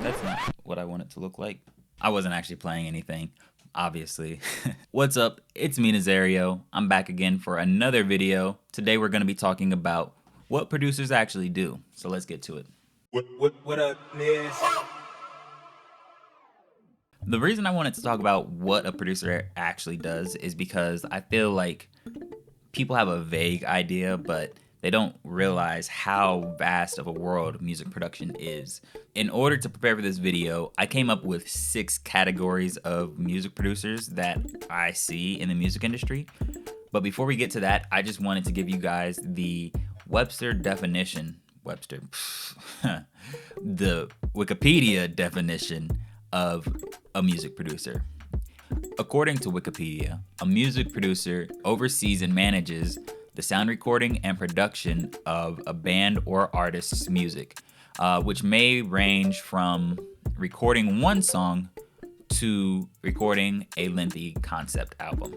That's not what I want it to look like. I wasn't actually playing anything, obviously. What's up? It's me, Nazario. I'm back again for another video. Today we're going to be talking about what producers actually do. So let's get to it. What up, Liz? The reason I wanted to talk about what a producer actually does is because I feel like people have a vague idea, but they don't realize how vast of a world music production is. In order to prepare for this video, I came up with 6 categories of music producers that I see in the music industry. But before we get to that, I just wanted to give you guys the Webster definition. The Wikipedia definition of a music producer. According to Wikipedia, a music producer oversees and manages the sound recording and production of a band or artist's music, which may range from recording one song to recording a lengthy concept album.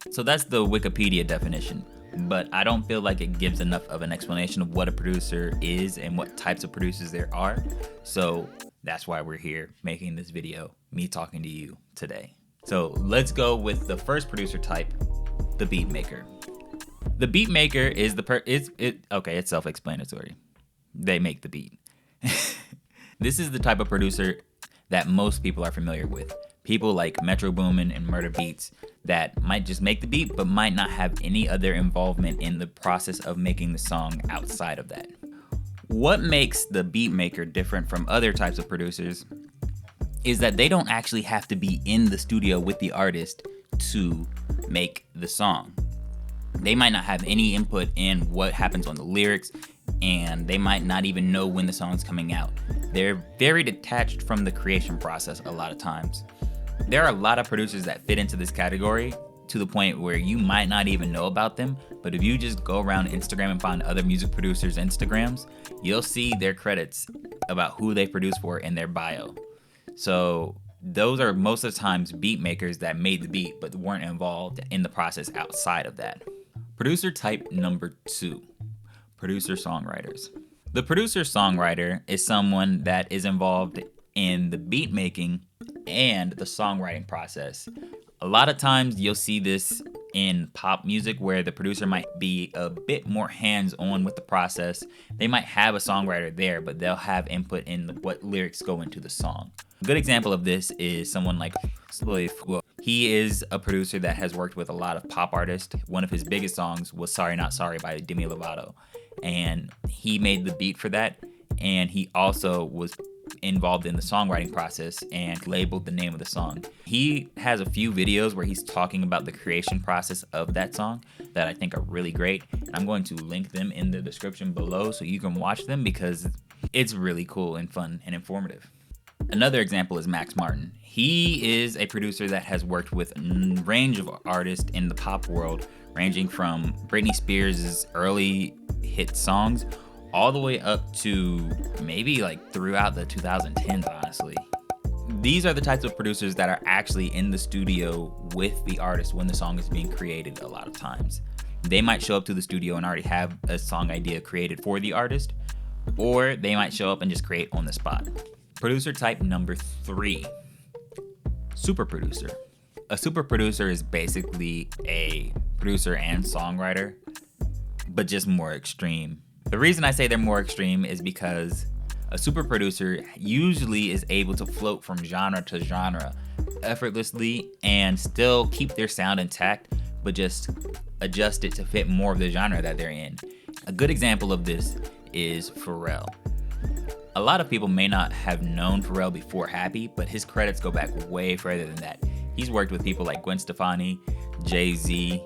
So that's the Wikipedia definition, but I don't feel like it gives enough of an explanation of what a producer is and what types of producers there are. So that's why we're here making this video, me talking to you today. So let's go with the first producer type, the beat maker. The beat maker is it's self-explanatory. They make the beat. This is the type of producer that most people are familiar with. People like Metro Boomin and Murder Beats that might just make the beat but might not have any other involvement in the process of making the song outside of that. What makes the beat maker different from other types of producers is that they don't actually have to be in the studio with the artist to make the song. They might not have any input in what happens on the lyrics, and they might not even know when the song's coming out. They're very detached from the creation process a lot of times. There are a lot of producers that fit into this category to the point where you might not even know about them, but if you just go around Instagram and find other music producers' Instagrams, you'll see their credits about who they produce for in their bio. So those are most of the times beat makers that made the beat but weren't involved in the process outside of that. Producer type number 2, producer-songwriters. The producer-songwriter is someone that is involved in the beat making and the songwriting process. A lot of times you'll see this in pop music where the producer might be a bit more hands-on with the process. They might have a songwriter there, but they'll have input in what lyrics go into the song. A good example of this is someone like Slave. He is a producer that has worked with a lot of pop artists. One of his biggest songs was Sorry Not Sorry by Demi Lovato, and he made the beat for that, and he also was involved in the songwriting process and labeled the name of the song. He has a few videos where he's talking about the creation process of that song that I think are really great. And I'm going to link them in the description below so you can watch them because it's really cool and fun and informative. Another example is Max Martin. He is a producer that has worked with a range of artists in the pop world, ranging from Britney Spears' early hit songs all the way up to maybe like throughout the 2010s, honestly. These are the types of producers that are actually in the studio with the artist when the song is being created a lot of times. They might show up to the studio and already have a song idea created for the artist, or they might show up and just create on the spot. Producer type number 3, super producer. A super producer is basically a producer and songwriter, but just more extreme. The reason I say they're more extreme is because a super producer usually is able to float from genre to genre effortlessly and still keep their sound intact, but just adjust it to fit more of the genre that they're in. A good example of this is Pharrell. A lot of people may not have known Pharrell before Happy, but his credits go back way further than that. He's worked with people like Gwen Stefani, Jay-Z,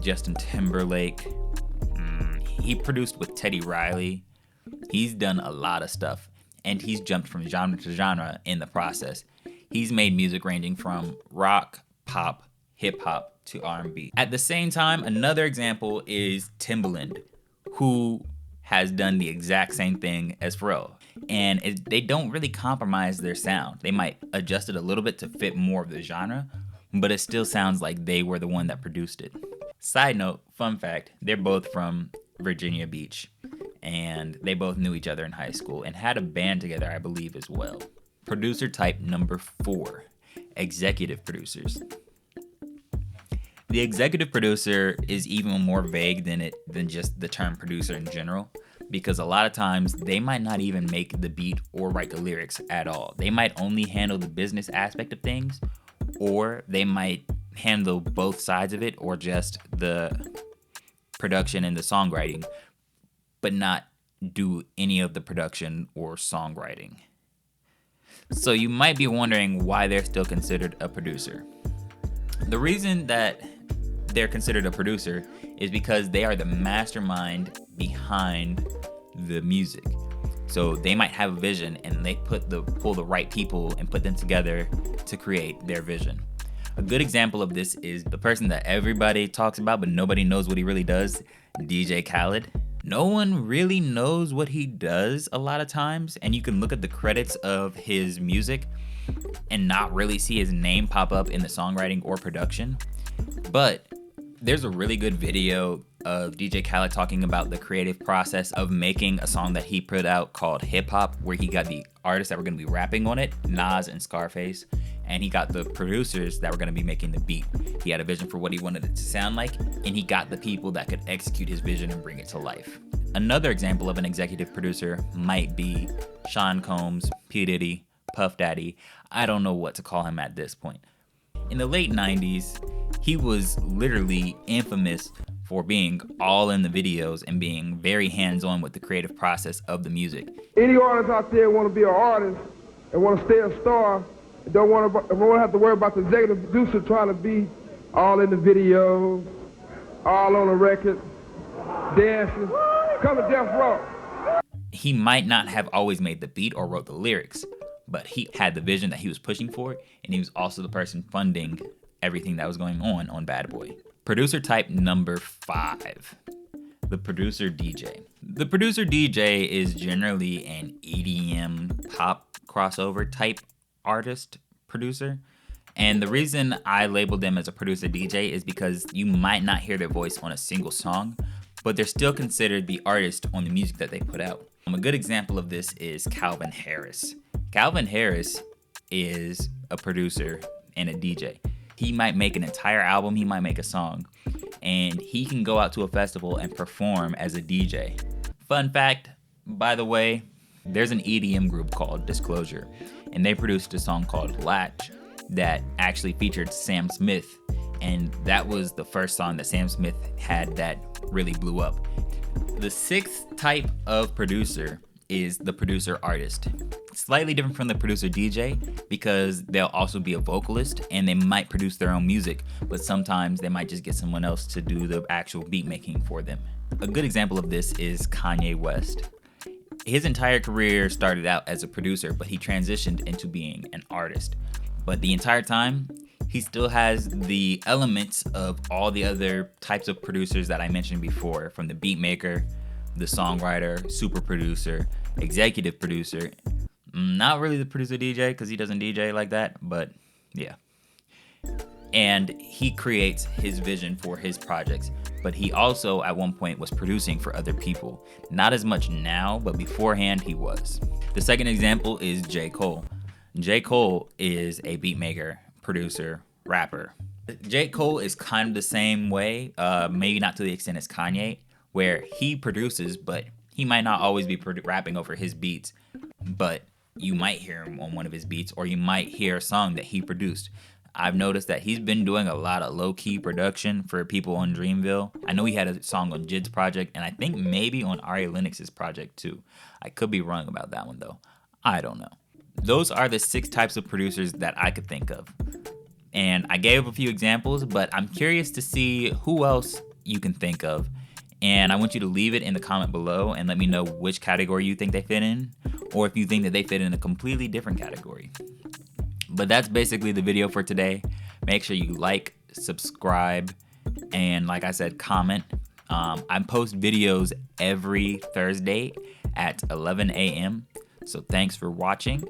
Justin Timberlake. He produced with Teddy Riley. He's done a lot of stuff, and he's jumped from genre to genre in the process. He's made music ranging from rock, pop, hip-hop to R&B. At the same time, another example is Timbaland, who has done the exact same thing as Pharrell. And they don't really compromise their sound. They might adjust it a little bit to fit more of the genre, but it still sounds like they were the one that produced it. Side note, fun fact, they're both from Virginia Beach. and they both knew each other in high school and had a band together, I believe, as well. Producer type number 4, executive producers. The executive producer is even more vague than just the term producer in general, because a lot of times they might not even make the beat or write the lyrics at all. They might only handle the business aspect of things, or they might handle both sides of it, or just the production and the songwriting, but not do any of the production or songwriting. So you might be wondering why they're still considered a producer. The reason that they're considered a producer is because they are the mastermind behind the music. So they might have a vision and they pull the right people and put them together to create their vision. A good example of this is the person that everybody talks about but nobody knows what he really does, DJ Khaled. No one really knows what he does a lot of times, and you can look at the credits of his music and not really see his name pop up in the songwriting or production. But there's a really good video of DJ Khaled talking about the creative process of making a song that he put out called Hip Hop, where he got the artists that were going to be rapping on it, Nas and Scarface, and he got the producers that were going to be making the beat. He had a vision for what he wanted it to sound like, and he got the people that could execute his vision and bring it to life. Another example of an executive producer might be Sean Combs, P. Diddy, Puff Daddy. I don't know what to call him at this point. In the late 90s, he was literally infamous for being all in the videos and being very hands-on with the creative process of the music. Any artist out there want to be an artist and want to stay a star, don't want to have to worry about the executive producer trying to be all in the videos, all on the record, dancing, come to death row. He might not have always made the beat or wrote the lyrics, but he had the vision that he was pushing for, and he was also the person funding everything that was going on Bad Boy. Producer type number 5, the producer DJ. The producer DJ is generally an EDM pop crossover type artist producer. And the reason I labeled them as a producer DJ is because you might not hear their voice on a single song, but they're still considered the artist on the music that they put out. A good example of this is Calvin Harris. Calvin Harris is a producer and a DJ. He might make an entire album, he might make a song, and he can go out to a festival and perform as a DJ. Fun fact, by the way, there's an EDM group called Disclosure, and they produced a song called Latch that actually featured Sam Smith, and that was the first song that Sam Smith had that really blew up. The 6th type of producer is the producer artist. Slightly different from the producer DJ because they'll also be a vocalist and they might produce their own music, but sometimes they might just get someone else to do the actual beat making for them. A good example of this is Kanye West. His entire career started out as a producer, but he transitioned into being an artist. But the entire time, he still has the elements of all the other types of producers that I mentioned before, from the beat maker, the songwriter, super producer, executive producer. Not really the producer DJ because he doesn't DJ like that, but yeah. And he creates his vision for his projects, but he also at one point was producing for other people. Not as much now, but beforehand he was. The second example is J. Cole. J. Cole is a beat maker, producer, rapper. J. Cole is kind of the same way, maybe not to the extent as Kanye, where he produces, but he might not always be rapping over his beats, but you might hear him on one of his beats, or you might hear a song that he produced. I've noticed that he's been doing a lot of low-key production for people on Dreamville. I know he had a song on Jid's project, and I think maybe on Ari Lennox's project too. I could be wrong about that one though. I don't know. Those are the 6 types of producers that I could think of. And I gave a few examples, but I'm curious to see who else you can think of. And I want you to leave it in the comment below and let me know which category you think they fit in, or if you think that they fit in a completely different category. But that's basically the video for today. Make sure you like, subscribe, and like I said, comment. I post videos every Thursday at 11 a.m. So thanks for watching,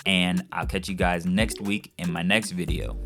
and I'll catch you guys next week in my next video.